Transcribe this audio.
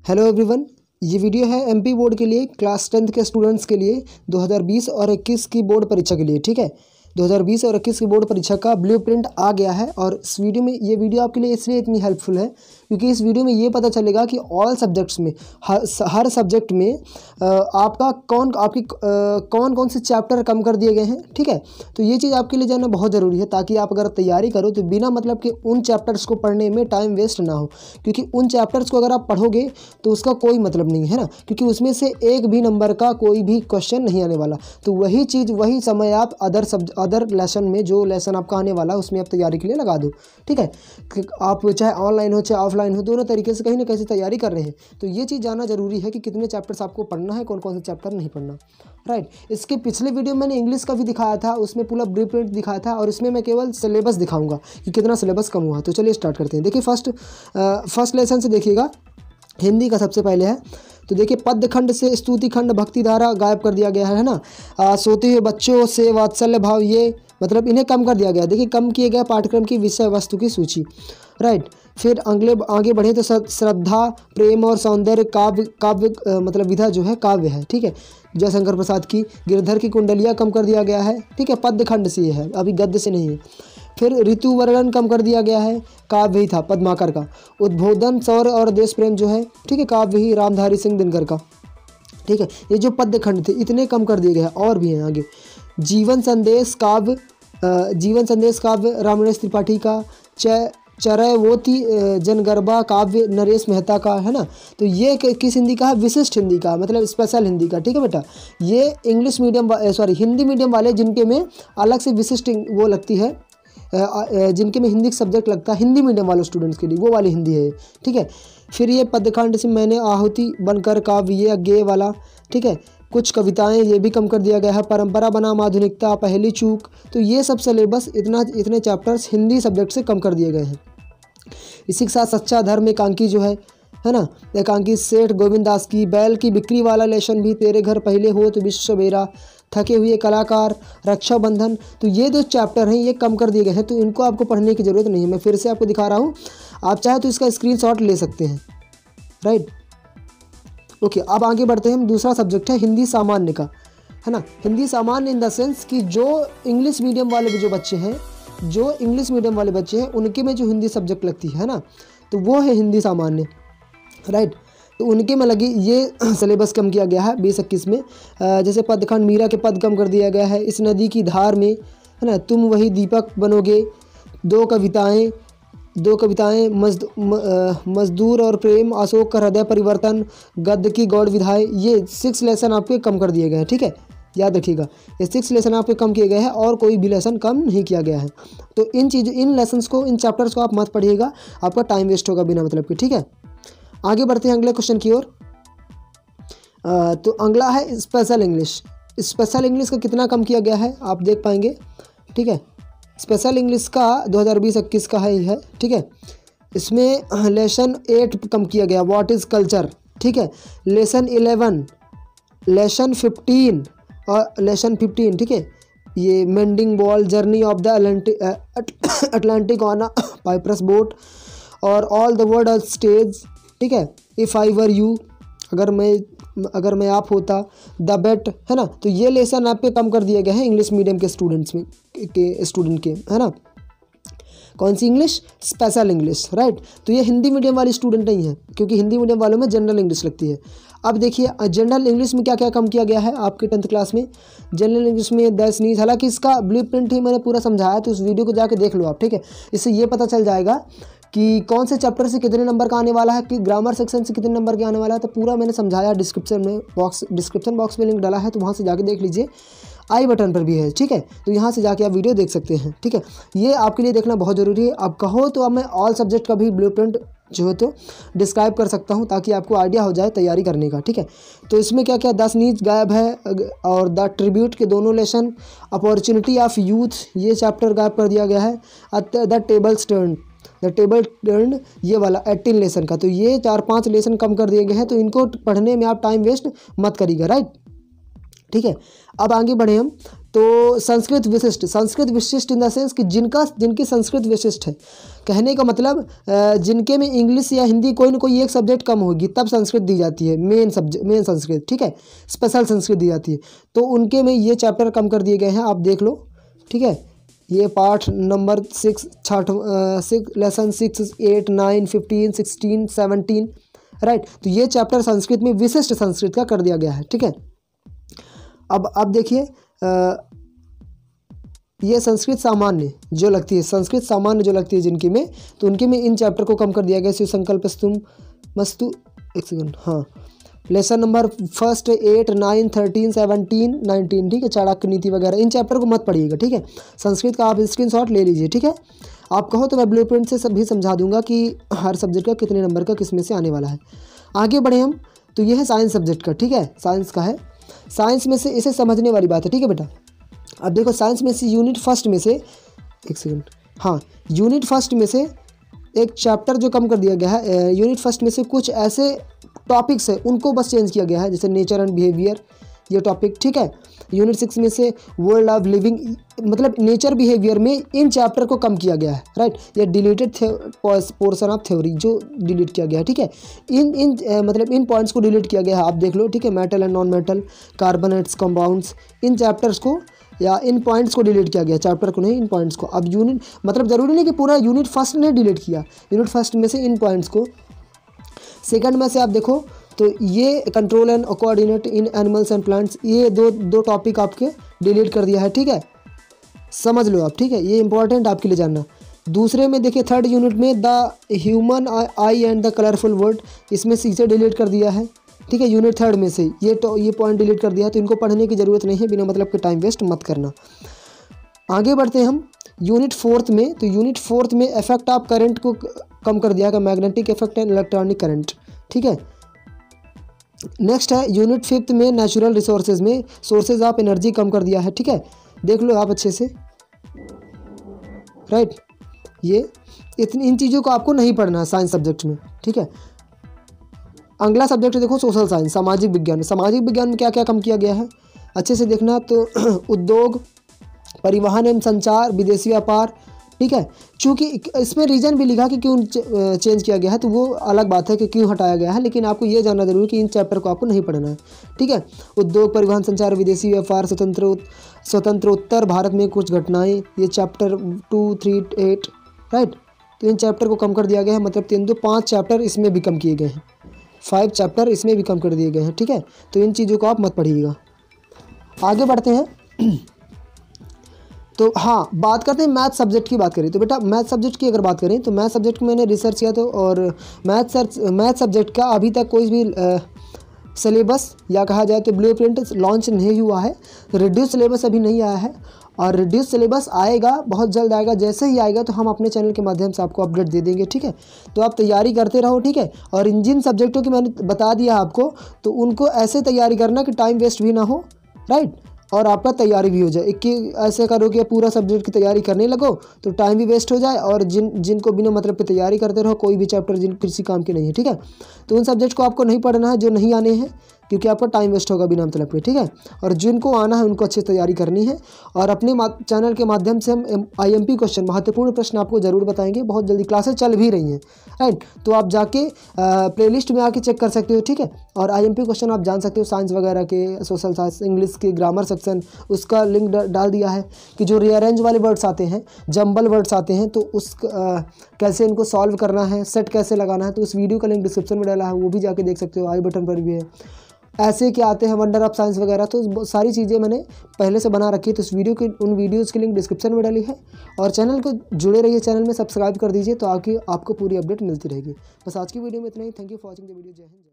Hello everyone, ये video है MP board के लिए, क्लास 10th के स्टूडेंट्स के लिए 2020 और 21 की बोर्ड परीक्षा के लिए। ठीक है, 2020 और 21 की बोर्ड परीक्षा का ब्लूप्रिंट आ गया है। और इस वीडियो में ये वीडियो आपके लिए इसलिए इतनी हेल्पफुल है क्योंकि इस वीडियो में ये पता चलेगा कि ऑल सब्जेक्ट्स में हर सब्जेक्ट में आपका कौन कौन से चैप्टर कम कर दिए गए हैं। ठीक है, तो ये चीज़ आपके लिए जानना बहुत ज़रूरी है ताकि आप अगर तैयारी करो तो बिना मतलब कि उन चैप्टर्स को पढ़ने में टाइम वेस्ट ना हो, क्योंकि उन चैप्टर्स को अगर आप पढ़ोगे तो उसका कोई मतलब नहीं है ना, क्योंकि उसमें से एक भी नंबर का कोई भी क्वेश्चन नहीं आने वाला। तो वही चीज़ वही समय आप अदर लेसन में जो लेसन आपका आने वाला है उसमें आप तैयारी के लिए लगा दो। ठीक है, आप चाहे ऑनलाइन हो चाहे ऑफलाइन हो, दोनों तरीके से कहीं ना कहीं से तैयारी कर रहे हैं तो ये चीज़ जानना जरूरी है कि कितने चैप्टर्स आपको पढ़ना है, कौन कौन से चैप्टर नहीं पढ़ना। राइट, इसके पिछले वीडियो मैंने इंग्लिश का भी दिखाया था, उसमें पूरा ब्लूप्रिंट दिखाया था और इसमें मैं केवल सिलेबस दिखाऊंगा कि कितना सिलेबस कम हुआ। तो चलिए स्टार्ट करते हैं। देखिए फर्स्ट लेसन से देखिएगा, हिंदी का सबसे पहले है। तो देखिए पद्य खंड से स्तुति खंड भक्ति धारा गायब कर दिया गया है ना। सोते हुए बच्चों से वात्सल्य भाव, ये मतलब इन्हें कम कर दिया गया। देखिए कम किए गए पाठ्यक्रम की विषय वस्तु की सूची। राइट, फिर आगे बढ़े तो श्रद्धा प्रेम और सौंदर्य काव्य मतलब विधा जो है काव्य है। ठीक है, जयशंकर प्रसाद की गिरधर की कुंडलियाँ कम कर दिया गया है। ठीक है, पद्य खंड से ये है, अभी गद्य से नहीं है। फिर ऋतु वर्णन कम कर दिया गया है, काव्य ही था पद्माकर का। उद्बोधन शौर्य और देश प्रेम जो है, ठीक है, काव्य ही रामधारी सिंह दिनकर का। ठीक है, ये जो पद्य खंड थे इतने कम कर दिए गए हैं और भी हैं आगे। जीवन संदेश काव्य रामनरेश त्रिपाठी का। चरैवोती जनगर्भा काव्य नरेश मेहता का है ना। तो ये किस हिंदी का है? विशिष्ट हिंदी का, मतलब स्पेशल हिंदी का। ठीक है बेटा, ये हिंदी मीडियम वाले जिनके में अलग से विशिष्ट वो लगती है, जिनके में हिंदी सब्जेक्ट लगता है, हिंदी मीडियम वाले स्टूडेंट्स के लिए वो वाली हिंदी है। ठीक है, फिर ये पद्यखंड से मैंने आहुति बनकर काव्य, ये अज्ञेय वाला। ठीक है, कुछ कविताएं ये भी कम कर दिया गया है। परंपरा बनाम आधुनिकता, पहली चूक। तो ये सब सिलेबस इतने चैप्टर्स हिंदी सब्जेक्ट से कम कर दिए गए हैं। इसी के साथ सच्चा धर्म एकांकी जो है ना, एकांकी सेठ गोविंद दास की। बैल की बिक्री वाला लेशन भी, तेरे घर पहले हो तो विश्व बेरा, थके हुए कलाकार, रक्षाबंधन। तो ये जो चैप्टर हैं ये कम कर दिए गए हैं, तो इनको आपको पढ़ने की ज़रूरत नहीं है। मैं फिर से आपको दिखा रहा हूँ, आप चाहे तो इसका स्क्रीनशॉट ले सकते हैं। राइट, ओके, अब आगे बढ़ते हैं। हम दूसरा सब्जेक्ट है हिंदी सामान्य का, है ना। हिंदी सामान्य इन द सेंस कि जो इंग्लिश मीडियम वाले जो बच्चे हैं, उनके में जो हिंदी सब्जेक्ट लगती है ना, तो वो है हिंदी सामान्य। राइट, तो उनके में लगी ये सिलेबस कम किया गया है 20-21 में। जैसे पदखंड मीरा के पद कम कर दिया गया है। इस नदी की धार में, है ना, तुम वही दीपक बनोगे। दो कविताएं मजदूर और प्रेम, अशोक का हृदय परिवर्तन, गद्य की गौड़ विधाएं। ये 6 लेसन आपके कम कर दिए गए हैं। ठीक है, याद रखिएगा, ये 6 लेसन आपके कम किए गए हैं और कोई भी लेसन कम नहीं किया गया है। तो इन लेसन्स को, इन चैप्टर्स को आप मत पढ़िएगा, आपका टाइम वेस्ट होगा बिना मतलब के। ठीक है, आगे बढ़ते हैं अगले क्वेश्चन की ओर। तो अगला है स्पेशल इंग्लिश। स्पेशल इंग्लिश का कितना कम किया गया है आप देख पाएंगे। ठीक है, स्पेशल इंग्लिश का 2020-21 का है। ठीक है, इसमें लेसन 8 कम किया गया, व्हाट इज़ कल्चर। ठीक है, लेसन 11, लेसन 15 और लेसन 15। ठीक है, ये mending wall, journey of the Atlantic on a papyrus boat और all the world on stage. ठीक है, इफ़ आई वर यू, अगर मैं आप होता, द बेट, है ना। तो ये लेसन आप पे कम कर दिए गए हैं इंग्लिश मीडियम के स्टूडेंट के, है ना। कौन सी इंग्लिश? Special English. राइट, तो ये हिंदी मीडियम वाली स्टूडेंट नहीं है, क्योंकि हिंदी मीडियम वालों में जनरल इंग्लिश लगती है। अब देखिए जनरल इंग्लिश में क्या क्या कम किया गया है आपके 10th क्लास में। जनरल इंग्लिश में दैट्स नीज, हालांकि इसका ब्लूप्रिंट ही मैंने पूरा समझाया, तो उस वीडियो को जाके देख लो आप। ठीक है, इससे ये पता चल जाएगा कि कौन से चैप्टर से कितने नंबर का आने वाला है, कि ग्रामर सेक्शन से कितने नंबर का आने वाला है। तो पूरा मैंने समझाया, डिस्क्रिप्शन बॉक्स में लिंक डाला है, तो वहाँ से जाके देख लीजिए। आई बटन पर भी है। ठीक है, तो यहाँ से जाके आप वीडियो देख सकते हैं। ठीक है, ये आपके लिए देखना बहुत ज़रूरी है। आप कहो तो अब मैं ऑल सब्जेक्ट का भी ब्लूप्रिंट जो है तो डिस्क्राइब कर सकता हूँ, ताकि आपको आइडिया हो जाए तैयारी करने का। ठीक है, तो इसमें क्या क्या 10 नीच गायब है, और द ट्रिब्यूट के दोनों लेसन, अपॉर्चुनिटी ऑफ यूथ ये चैप्टर गायब कर दिया गया है। द टेबल टर्न ये वाला 18 लेसन का, तो ये 4-5 लेसन कम कर दिए गए हैं, तो इनको पढ़ने में आप टाइम वेस्ट मत करिएगा। राइट, ठीक है, अब आगे बढ़े हम। तो संस्कृत विशिष्ट इन द सेंस कि जिनकी संस्कृत विशिष्ट है, कहने का मतलब जिनके में इंग्लिश या हिंदी कोई ना कोई एक सब्जेक्ट कम होगी तब संस्कृत दी जाती है, मेन संस्कृत, ठीक है, स्पेशल संस्कृत दी जाती है। तो उनके में ये चैप्टर कम कर दिए गए हैं, आप देख लो, ठीक है। ये पाठ नंबर 6 लेसन 6, 8, 9, 15, 16, 17, राइट। तो ये चैप्टर संस्कृत में विशिष्ट संस्कृत का कर दिया गया है, ठीक है। अब देखिए ये संस्कृत सामान्य जो लगती है जिनकी में, तो उनके में इन चैप्टर को कम कर दिया गया। संकल्पस्तुम मस्तु, एक सेकंड, हाँ, लेसन नंबर 1, 8, 9, 13, 17, 19, ठीक है, चाणक्य नीति वगैरह, इन चैप्टर को मत पढ़िएगा, ठीक है। संस्कृत का आप स्क्रीनशॉट ले लीजिए, ठीक है। आप कहो तो मैं ब्लूप्रिंट से सभी समझा दूंगा कि हर सब्जेक्ट का कितने नंबर का किस में से आने वाला है। आगे बढ़े हम, तो ये है साइंस सब्जेक्ट का, ठीक है, साइंस का है। साइंस में से इसे समझने वाली बात है, ठीक है बेटा। अब देखो साइंस में से यूनिट फर्स्ट में से, एक सेकंड, हाँ, यूनिट फर्स्ट में से एक चैप्टर जो कम कर दिया गया है, यूनिट फर्स्ट में से कुछ ऐसे टॉपिक्स है उनको बस चेंज किया गया है, जैसे नेचर एंड बिहेवियर, ये टॉपिक, ठीक है। यूनिट 6 में से वर्ल्ड ऑफ लिविंग, मतलब नेचर बिहेवियर में इन चैप्टर को कम किया गया है, राइट। ये डिलीटेड पोर्शन ऑफ थ्योरी जो डिलीट किया गया है, ठीक है। मतलब इन पॉइंट्स को डिलीट किया गया है, आप देख लो, ठीक है। Metal and non metal, carbonates, compounds, in chapters को या इन पॉइंट्स को डिलीट किया गया, चैप्टर को नहीं, इन पॉइंट्स को। अब यूनिट मतलब ज़रूरी नहीं कि पूरा यूनिट फर्स्ट ने डिलीट किया, यूनिट फर्स्ट में से इन पॉइंट्स को। सेकंड में से आप देखो तो ये control and coordinate in animals and plants, ये दो टॉपिक आपके डिलीट कर दिया है, ठीक है, समझ लो आप, ठीक है, ये इंपॉर्टेंट आपके लिए जानना। दूसरे में देखिए थर्ड यूनिट में the human I and the colourful world, इसमें से इसे डिलीट कर दिया है, ठीक है। यूनिट थर्ड में से ये पॉइंट डिलीट कर दिया है, तो इनको पढ़ने की ज़रूरत नहीं है, बिना मतलब के टाइम वेस्ट मत करना। आगे बढ़ते हैं हम यूनिट फोर्थ में, तो यूनिट फोर्थ में इफेक्ट ऑफ करंट को कम कर दिया है, magnetic effect and electronic current, ठीक है। नेक्स्ट है यूनिट फिफ्थ में नेचुरल रिसोर्सेज में सोर्सेज ऑफ एनर्जी कम कर दिया है, ठीक है, देख लो आप अच्छे से, राइट। ये इन चीज़ों को आपको नहीं पढ़ना है साइंस सब्जेक्ट में, ठीक है। अगला सब्जेक्ट देखो सोशल साइंस, सामाजिक विज्ञान में क्या क्या कम किया गया है अच्छे से देखना। तो उद्योग, परिवहन एवं संचार, विदेशी व्यापार, ठीक है। चूँकि इसमें रीज़न भी लिखा कि क्यों चेंज किया गया है, तो वो अलग बात है कि क्यों हटाया गया है, लेकिन आपको ये जानना जरूरी कि इन चैप्टर को आपको नहीं पढ़ना है, ठीक है। उद्योग, परिवहन, संचार, विदेशी व्यापार, स्वतंत्रोत्तर भारत में कुछ घटनाएं, ये चैप्टर 2, 3, 8, राइट। तो इन चैप्टर को कम कर दिया गया है, मतलब 5 चैप्टर इसमें भी कम किए गए हैं, 5 चैप्टर इसमें भी कम कर दिए गए हैं, ठीक है। तो इन चीज़ों को आप मत पढ़िएगा। आगे बढ़ते हैं तो हाँ, बात करते हैं मैथ सब्जेक्ट की बात करें तो बेटा मैथ सब्जेक्ट की अगर बात करें तो मैथ सब्जेक्ट में मैंने रिसर्च किया तो, और मैथ सब्जेक्ट का अभी तक कोई भी सिलेबस या कहा जाए तो ब्लूप्रिंट लॉन्च नहीं हुआ है। रिड्यूस सिलेबस अभी नहीं आया है, और रिड्यूस सिलेबस आएगा, बहुत जल्द आएगा। जैसे ही आएगा तो हम अपने चैनल के माध्यम से आपको अपडेट दे देंगे, ठीक है। तो आप तैयारी करते रहो, ठीक है। और इन जिन सब्जेक्टों की मैंने बता दिया आपको, तो उनको ऐसे तैयारी करना कि टाइम वेस्ट भी ना हो, राइट, और आपका तैयारी भी हो जाए। कि ऐसे करो कि पूरा सब्जेक्ट की तैयारी करने लगो तो टाइम भी वेस्ट हो जाए, और जिनको बिना मतलब पे तैयारी करते रहो, कोई भी चैप्टर किसी काम के नहीं है, ठीक है। तो उन सब्जेक्ट को आपको नहीं पढ़ना है जो नहीं आने हैं, क्योंकि आपका टाइम वेस्ट होगा बिना मतलब पे, ठीक है। और जिनको आना है उनको अच्छी तैयारी करनी है, और अपने चैनल के माध्यम से हम IMP क्वेश्चन, महत्वपूर्ण प्रश्न आपको जरूर बताएंगे। बहुत जल्दी क्लासेस चल भी रही हैं, राइट। तो आप जाके प्लेलिस्ट में आके चेक कर सकते हो, ठीक है। और IMP क्वेश्चन आप जान सकते हो, साइंस वगैरह के, सोशल साइंस, इंग्लिश के ग्रामर सेक्शन, उसका लिंक डाल दिया है कि जो रीअरेंज वाले वर्ड्स आते हैं, जंबल वर्ड्स आते हैं, तो उस कैसे इनको सॉल्व करना है, सेट कैसे लगाना है, तो उस वीडियो का लिंक डिस्क्रिप्शन में डाला है, वो भी जाके देख सकते हो, आई बटन पर भी है। ऐसे क्या आते हैं वंडर ऑफ साइंस वगैरह, तो सारी चीज़ें मैंने पहले से बना रखी है। तो इस वीडियो की उन वीडियोज़ की लिंक डिस्क्रिप्शन में डाली है, और चैनल को जुड़े रहिए, चैनल में सब्सक्राइब कर दीजिए, तो आपको पूरी अपडेट मिलती रहेगी। बस आज की वीडियो में इतना ही। Thank you for watching the video. जय हिंद।